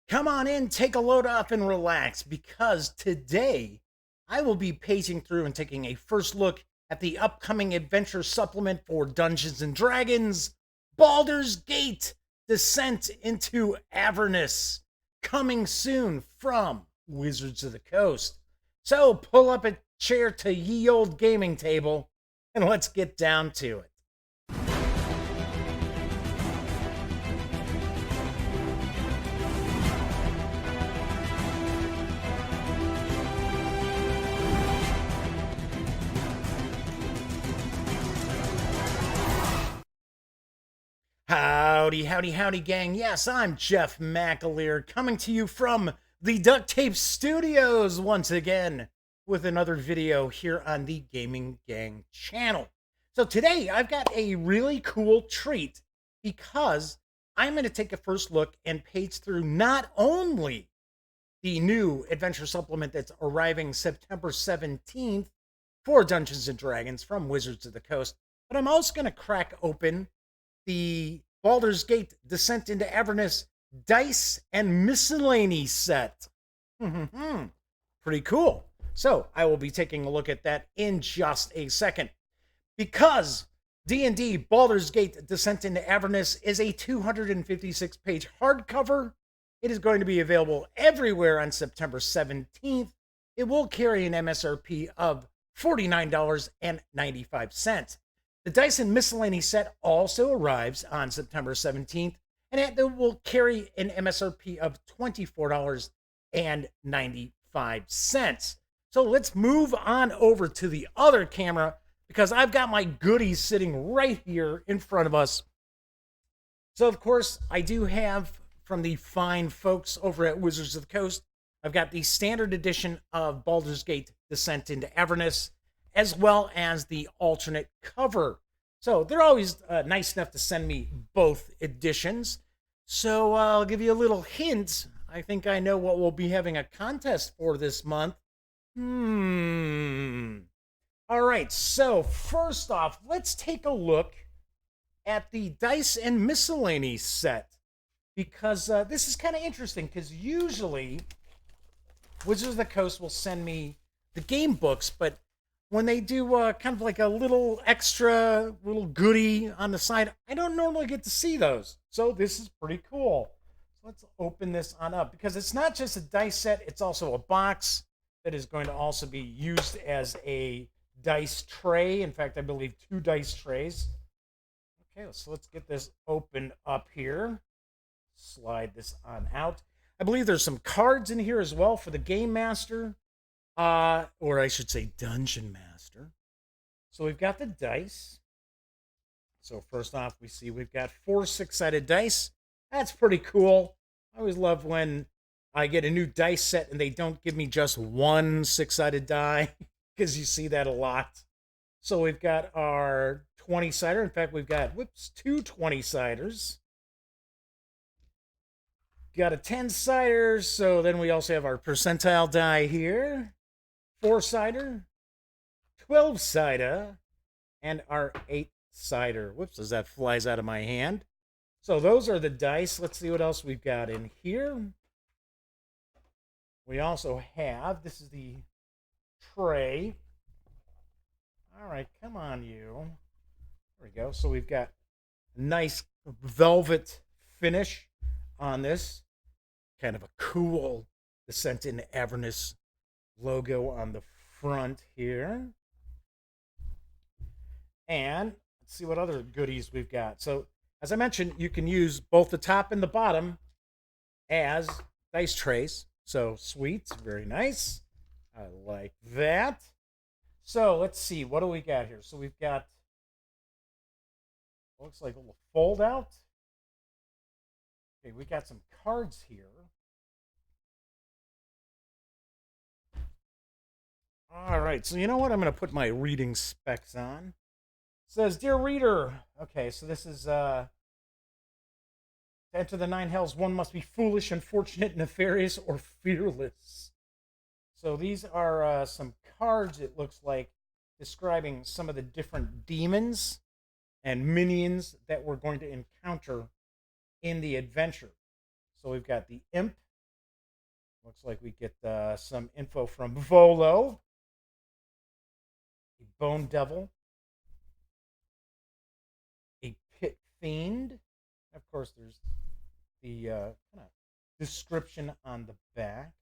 Come on in, take a load off, and relax because today I will be paging through and taking a first look at the upcoming adventure supplement for Dungeons and Dragons Baldur's Gate Descent into Avernus, coming soon from Wizards of the Coast. So pull up a chair to ye old gaming table and let's get down to it. Howdy, howdy, howdy, gang. Yes, I'm Jeff McAleer, coming to you from the Duct Tape Studios once again with another video here on the Gaming Gang channel. So today I've got a really cool treat because I'm going to take a first look and page through not only the new adventure supplement that's arriving September 17th for Dungeons and Dragons from Wizards of the Coast, but I'm also going to crack open the Baldur's Gate Descent into Avernus Dice and Miscellany set. Pretty cool. So I will be taking a look at that in just a second. Because D&D Baldur's Gate Descent into Avernus is a 256-page hardcover, it is going to be available everywhere on September 17th. It will carry an MSRP of $49.95. The Dice and Miscellany set also arrives on September 17th, and it will carry an MSRP of $24.95. So let's move on over to the other camera because I've got my goodies sitting right here in front of us. So, of course, I do have from the fine folks over at Wizards of the Coast, I've got the standard edition of Baldur's Gate Descent into Avernus, as well as the alternate cover. So they're always nice enough to send me both editions. So I'll give you a little hint. I think I know what we'll be having a contest for this month. All right, so first off, let's take a look at the Dice and Miscellany set. Because this is kind of interesting, because usually Wizards of the Coast will send me the game books, but when they do kind of like a little extra little goodie on the side, I don't normally get to see those. So this is pretty cool. So let's open this on up because it's not just a dice set, it's also a box that is going to also be used as a dice tray. In fact, I believe 2 dice trays. Okay, so let's get this opened up here. Slide this on out. I believe there's some cards in here as well for the Game Master. Or I should say Dungeon Master. So we've got the dice. So first off, we see we've got 4 6-sided dice. That's pretty cool. I always love when I get a new dice set and they don't give me just 1 6-sided die, because you see that a lot. So we've got our 20-sider. In fact, we've got, 2 20-siders. Got a 10-sider, so then we also have our percentile die here. 4-sider, 12-sider, and our 8-sider. Whoops, as that flies out of my hand. So those are the dice. Let's see what else we've got in here. We also have, this is the tray. All right, come on, you. There we go. So we've got a nice velvet finish on this. Kind of a cool Descent into Avernus logo on the front here. And let's see what other goodies we've got. So, as I mentioned, you can use both the top and the bottom as dice trays. So, sweet, very nice. I like that. So, let's see, what do we got here? So, we've got, looks like a little fold out. Okay, we got some cards here. All right, so you know what? I'm going to put my reading specs on. It says, Dear Reader. Okay, so this is, to enter the 9 hells, one must be foolish, unfortunate, nefarious, or fearless. So these are some cards, it looks like, describing some of the different demons and minions that we're going to encounter in the adventure. So we've got the Imp, Looks like we get some info from Volo, a Bone Devil, a Pit Fiend. Of course, there's the kind of description on the back.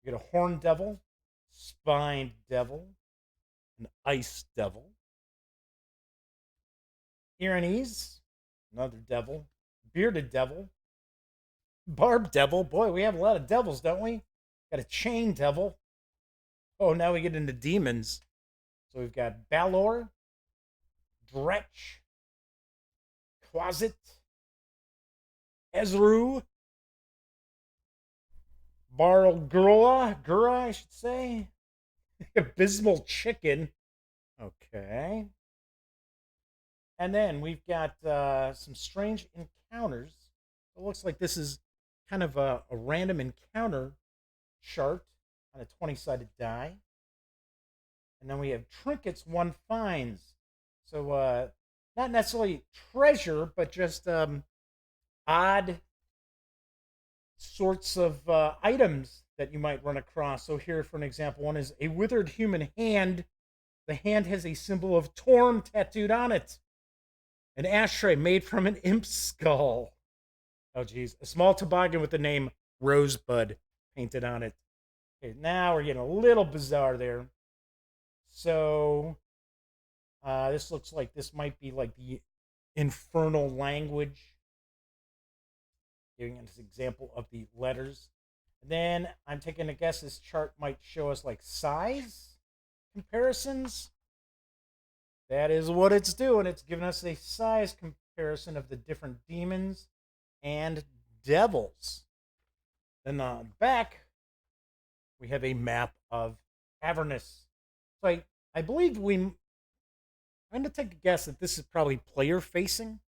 You get a Horn Devil, Spined Devil, an Ice Devil, Irenes, another devil, Bearded Devil, Barb Devil. Boy, we have a lot of devils, don't we? Got a Chain Devil. Oh, now we get into demons. So we've got Balor, Dretch, Closet, Ezru, Gura, I should say. Abysmal Chicken. Okay. And then we've got some strange encounters. It looks like this is kind of a random encounter chart on a 20-sided die. And then we have trinkets one finds. So not necessarily treasure, but just odd sorts of items that you might run across. So here, for an example, one is a withered human hand. The hand has a symbol of Torm tattooed on it. An ashtray made from an imp skull. Oh, geez. A small toboggan with the name Rosebud painted on it. Okay, now we're getting a little bizarre there. So, this looks like this might be like the infernal language. Giving us an example of the letters. And then I'm taking a guess this chart might show us like size comparisons. That is what it's doing. It's giving us a size comparison of the different demons and devils. Then on the back, we have a map of Avernus. So I believe I'm going to take a guess that this is probably player facing.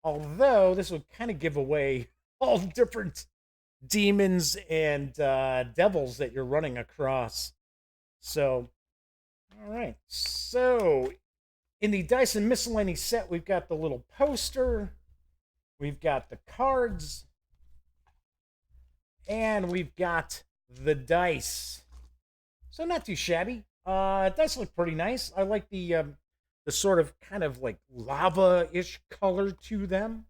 Although this would kind of give away all the different demons and devils that you're running across. So, all right. So, in the Dice and Miscellany set, we've got the little poster, we've got the cards, and we've got the dice. So, not too shabby. Dice look pretty nice. I like the sort of kind of like lava-ish color to them.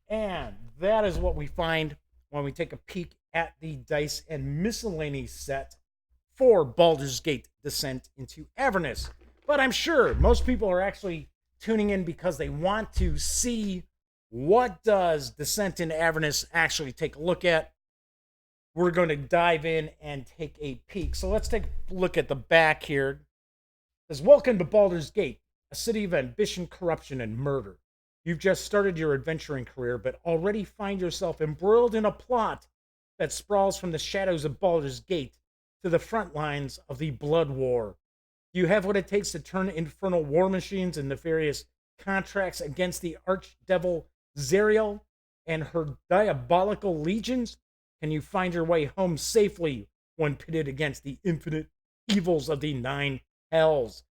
And that is what we find when we take a peek at the Dice and Miscellany set for Baldur's Gate Descent into Avernus. But I'm sure most people are actually tuning in because they want to see what does Descent into Avernus actually take a look at. We're going to dive in and take a peek. So let's take a look at the back here. It says, welcome to Baldur's Gate, a city of ambition, corruption, and murder. You've just started your adventuring career, but already find yourself embroiled in a plot that sprawls from the shadows of Baldur's Gate to the front lines of the Blood War. Do you have what it takes to turn infernal war machines and nefarious contracts against the archdevil Zariel and her diabolical legions? Can you find your way home safely when pitted against the infinite evils of the 9 hells?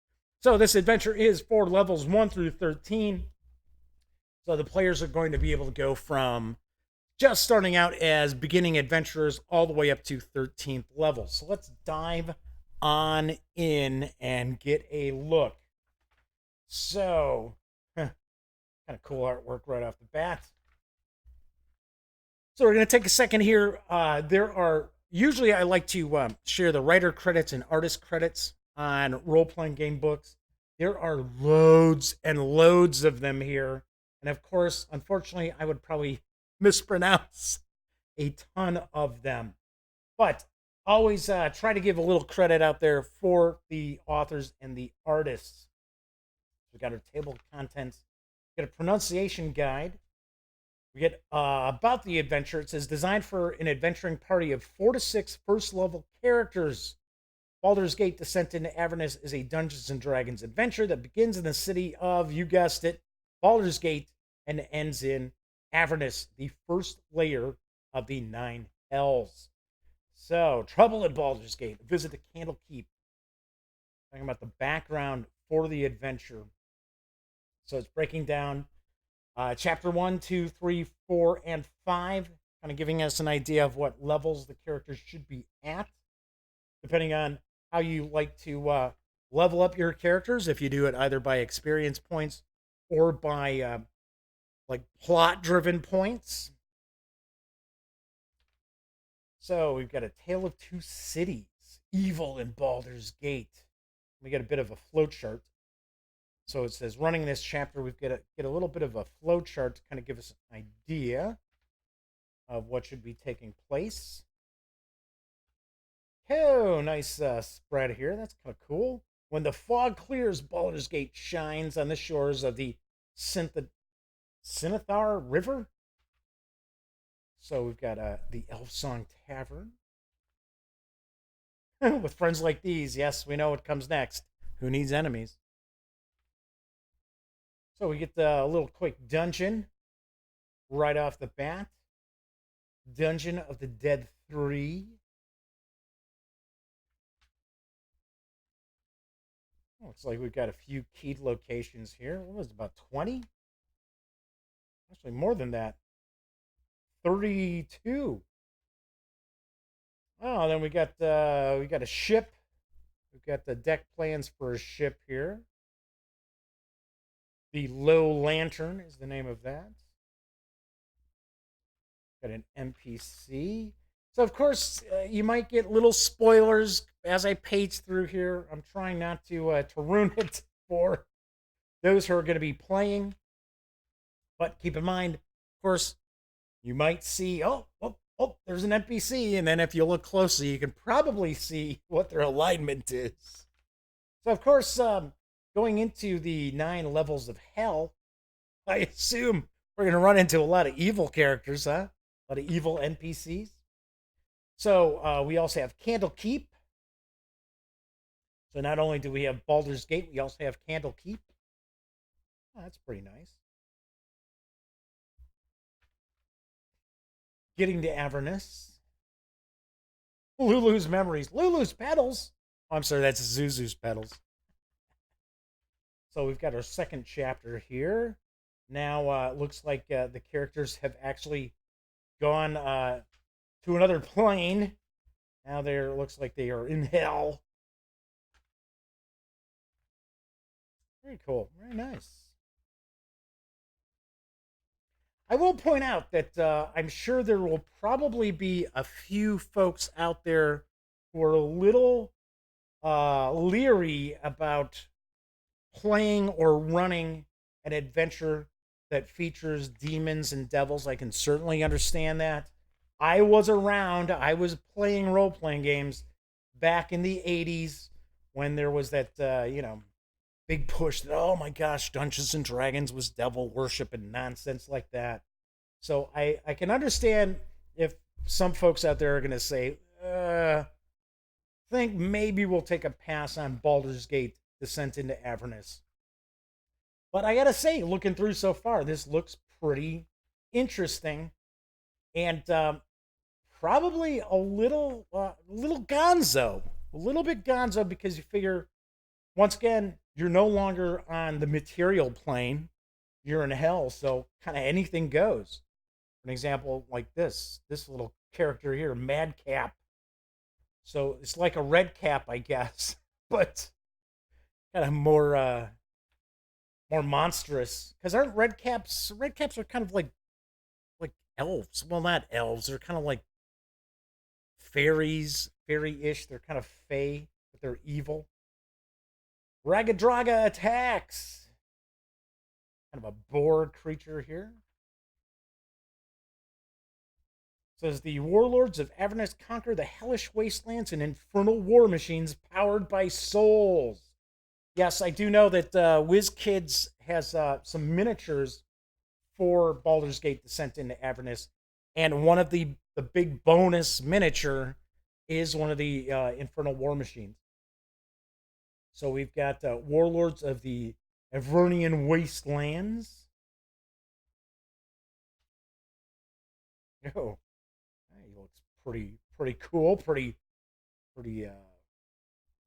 So this adventure is for levels 1 through 13. So the players are going to be able to go from just starting out as beginning adventurers all the way up to 13th level. So let's dive on in and get a look. So, kind of cool artwork right off the bat. So we're going to take a second here. Usually I like to share the writer credits and artist credits on role-playing game books. There are loads and loads of them here. And of course, unfortunately, I would probably mispronounce a ton of them. But always try to give a little credit out there for the authors and the artists. We got our table of contents. We got a pronunciation guide. We get about the adventure. It says, designed for an adventuring party of 4 to 6 first-level characters. Baldur's Gate Descent into Avernus is a Dungeons & Dragons adventure that begins in the city of, you guessed it, Baldur's Gate, and ends in Avernus, the first layer of the 9 hells. So, trouble at Baldur's Gate. Visit the Candlekeep. Talking about the background for the adventure. So it's breaking down chapter 1, 2, 3, 4, and 5 kind of giving us an idea of what levels the characters should be at, depending on how you like to level up your characters. If you do it either by experience points or by like plot-driven points. So we've got a Tale of Two Cities, Evil in Baldur's Gate. We get a bit of a flowchart. So it says running this chapter, we've got to get a little bit of a flowchart to kind of give us an idea of what should be taking place. Oh, nice spread here. That's kind of cool. When the fog clears, Baldur's Gate shines on the shores of the Sinithar River. So we've got the Elf Song Tavern. With friends like these, yes, we know what comes next. Who needs enemies? So we get the little quick dungeon right off the bat. Dungeon of the Dead 3. Looks like we've got a few keyed locations here. What was it, about 20? Actually, more than that. 32. Oh, then we got a ship. We've got the deck plans for a ship here. The Low Lantern is the name of that. Got an NPC. So, of course, you might get little spoilers as I page through here. I'm trying not to ruin it for those who are going to be playing. But keep in mind, of course, you might see, oh, there's an NPC. And then if you look closely, you can probably see what their alignment is. So, of course, going into the 9 levels of hell, I assume we're going to run into a lot of evil characters, huh? A lot of evil NPCs. So we also have Candlekeep. So not only do we have Baldur's Gate, we also have Candlekeep. Oh, that's pretty nice. Getting to Avernus. Lulu's Memories. Lulu's Petals. Oh, I'm sorry, that's Zuzu's Petals. So we've got our second chapter here. Now it looks like the characters have actually gone to another plane. Now there looks like they are in hell. Very cool. Very nice. I will point out that I'm sure there will probably be a few folks out there who are a little leery about playing or running an adventure that features demons and devils. I can certainly understand that. I was around, I was playing role playing games back in the 80s when there was that, big push that, oh my gosh, Dungeons and Dragons was devil worship and nonsense like that. So I can understand if some folks out there are going to say, think maybe we'll take a pass on Baldur's Gate Descent into Avernus. But I gotta say, looking through so far, this looks pretty interesting, and probably little gonzo, a little bit gonzo, because you figure once again you're no longer on the material plane, you're in hell, so kind of anything goes. For an example like this little character here, Madcap. So it's like a red cap, I guess, but kind of more monstrous. Because aren't red caps? Red caps are kind of like elves. Well, not elves. They're kind of like fairies, fairy-ish. They're kind of fey, but they're evil. Ragadraga attacks. Kind of a boar creature here. It says the warlords of Avernus conquer the hellish wastelands and infernal war machines powered by souls. Yes, I do know that WizKids has some miniatures for Baldur's Gate Descent into Avernus, and one of the big bonus miniature is one of the infernal war machines. So we've got warlords of the Avernian wastelands. Oh, he looks pretty cool, pretty.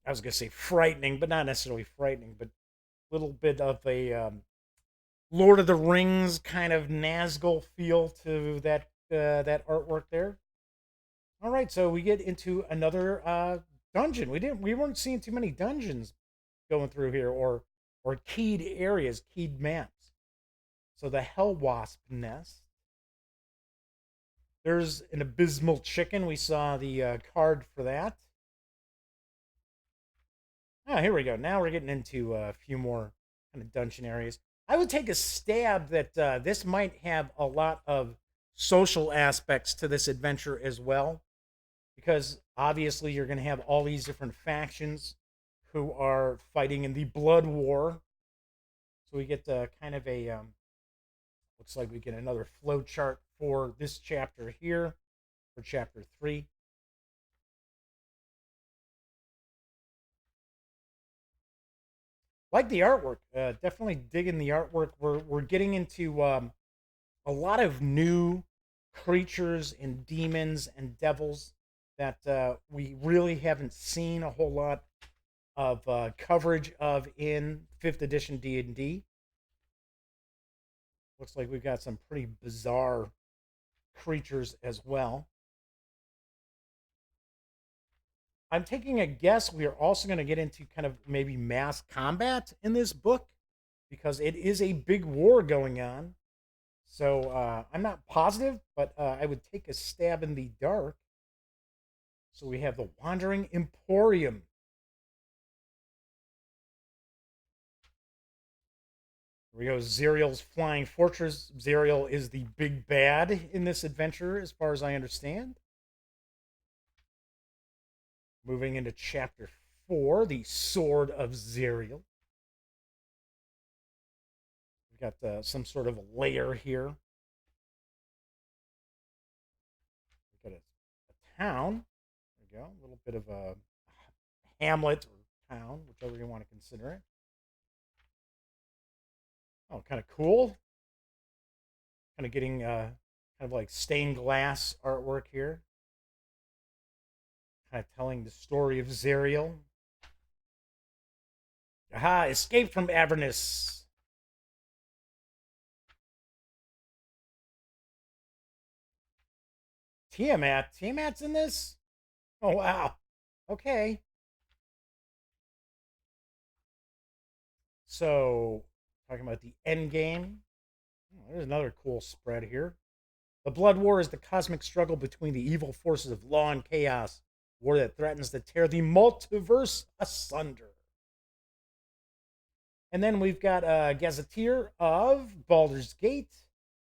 I was gonna say frightening, but not necessarily frightening, but a little bit of a Lord of the Rings kind of Nazgul feel to that that artwork there. All right, so we get into another dungeon. We weren't seeing too many dungeons going through here, or keyed areas, keyed maps. So the Hell Wasp nest. There's an abysmal chicken. We saw the card for that. Ah, here we go. Now we're getting into a few more kind of dungeon areas. I would take a stab that this might have a lot of social aspects to this adventure as well, because obviously you're going to have all these different factions who are fighting in the Blood War. So we get kind of a looks like we get another flow chart for this chapter here, for chapter 3. Like the artwork, definitely digging the artwork. We're getting into a lot of new creatures and demons and devils that we really haven't seen a whole lot of coverage of in 5th edition D&D. Looks like we've got some pretty bizarre creatures as well. I'm taking a guess we are also going to get into kind of maybe mass combat in this book, because it is a big war going on. So I'm not positive, but I would take a stab in the dark. So we have the Wandering Emporium. Here we go, Zerial's Flying Fortress. Zerial is the big bad in this adventure, as far as I understand. Moving into chapter 4, the Sword of Zerial. We've got some sort of lair here. We've got a town. There we go, a little bit of a hamlet or town, whichever you want to consider it. Oh, kind of cool. Kind of getting kind of like stained glass artwork here. Kind of telling the story of Zerial. Aha, escape from Avernus. Tiamat. Tiamat's in this? Oh, wow. Okay. So, talking about the end game. Oh, there's another cool spread here. The Blood War is the cosmic struggle between the evil forces of law and chaos, war that threatens to tear the multiverse asunder. And then we've got a gazetteer of Baldur's Gate.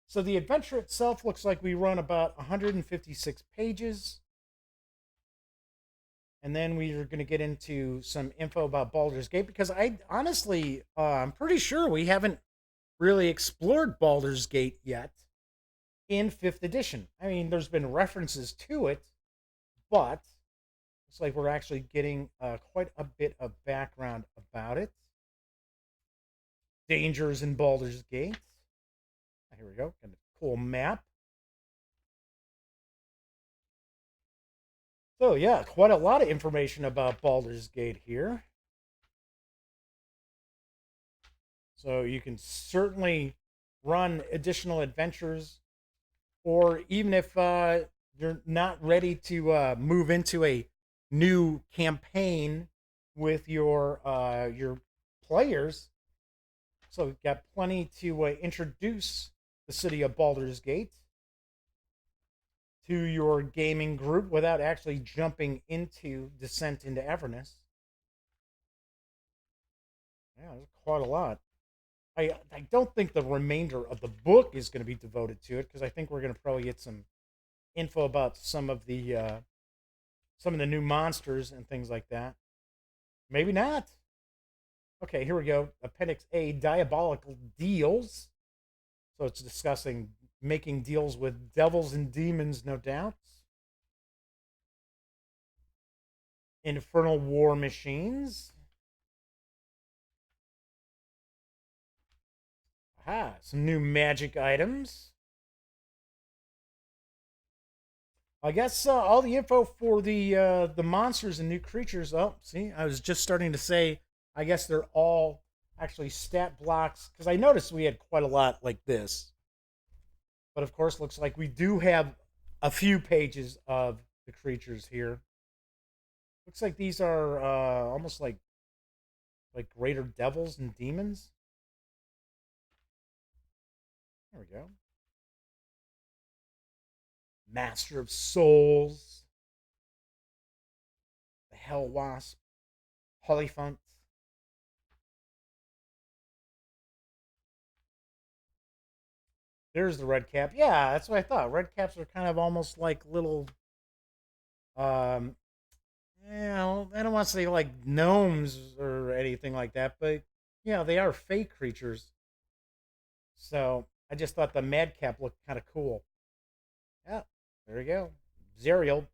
So the adventure itself looks like we run about 156 pages. And then we are going to get into some info about Baldur's Gate, because I honestly, I'm pretty sure we haven't really explored Baldur's Gate yet in 5th edition. I mean, there's been references to it, but it's like we're actually getting quite a bit of background about it. Dangers in Baldur's Gate. Here we go. Kind of cool map. So yeah, quite a lot of information about Baldur's Gate here. So you can certainly run additional adventures, or even if you're not ready to move into a new campaign with your players. So we've got plenty to introduce the city of Baldur's Gate to your gaming group without actually jumping into Descent into Avernus. Yeah, there's quite a lot. I don't think the remainder of the book is going to be devoted to it, because I think we're going to probably get some info about some of the new monsters and things like that. Maybe not. Okay, here we go. Appendix A, Diabolical Deals. So it's discussing making deals with devils and demons, no doubt. Infernal War Machines. Aha, some new magic items. I guess all the info for the monsters and new creatures. Oh, see, I was just starting to say, I guess they're all actually stat blocks, because I noticed we had quite a lot like this. But of course, looks like we do have a few pages of the creatures here. Looks like these are almost like greater devils and demons. There we go. Master of Souls, the Hell Wasp, Polyphant. There's the red cap. Yeah, that's what I thought. Red caps are kind of almost like little, I don't want to say like gnomes or anything like that, but yeah, they are fake creatures. So I just thought the madcap looked kind of cool. Yeah, there you go. Zerial,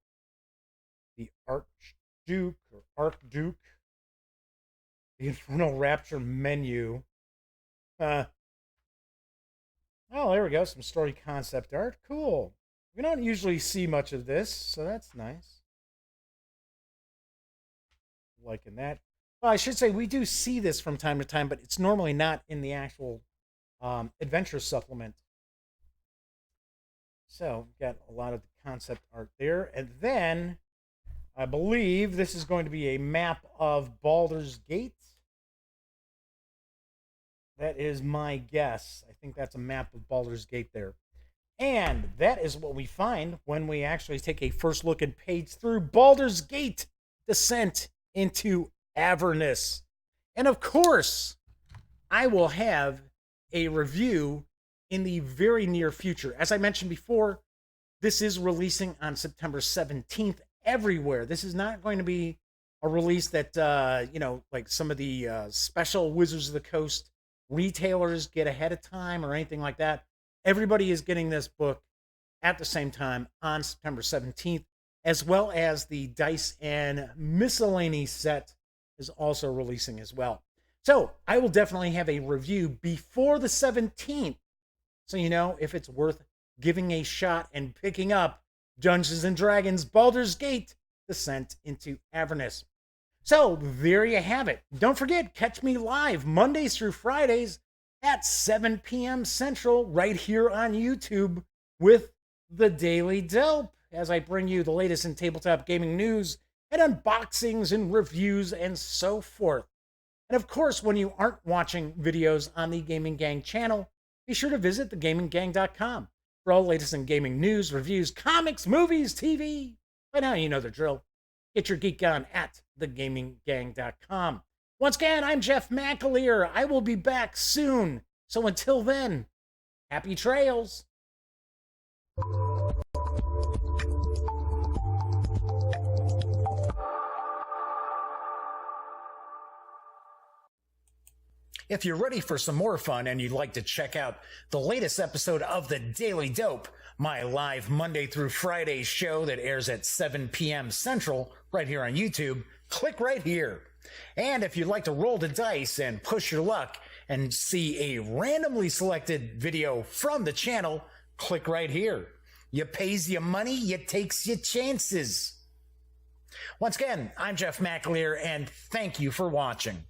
the Archduke or Archduke, the Infernal Rapture menu. Oh, there we go. Some story concept art. Cool. We don't usually see much of this, so that's nice. Liking that. Well, I should say we do see this from time to time, but it's normally not in the actual adventure supplement. So, got a lot of the concept art there. And then, I believe this is going to be a map of Baldur's Gate. That is my guess. I think that's a map of Baldur's Gate there. And that is what we find when we actually take a first look and page through Baldur's Gate Descent into Avernus. And of course, I will have a review in the very near future. As I mentioned before, this is releasing on September 17th everywhere. This is not going to be a release that, like some of the special Wizards of the Coast retailers get ahead of time or anything like that. Everybody is getting this book at the same time on September 17th, as well as the Dice and Miscellany set is also releasing as well. So I will definitely have a review before the 17th, so you know if it's worth giving a shot and picking up Dungeons and Dragons Baldur's Gate Descent into Avernus. So there you have it. Don't forget, catch me live Mondays through Fridays at 7 p.m. Central right here on YouTube with the Daily Dope, as I bring you the latest in tabletop gaming news and unboxings and reviews and so forth. And of course, when you aren't watching videos on the Gaming Gang channel, be sure to visit thegaminggang.com for all the latest in gaming news, reviews, comics, movies, TV. By now you know the drill. Get your geek on at thegaminggang.com. Once again, I'm Jeff McAleer. I will be back soon. So until then, happy trails. If you're ready for some more fun and you'd like to check out the latest episode of The Daily Dope, my live Monday through Friday show that airs at 7 p.m. Central right here on YouTube, click right here. And if you'd like to roll the dice and push your luck and see a randomly selected video from the channel, click right here. You pays your money, you takes your chances. Once again, I'm Jeff McAleer, and thank you for watching.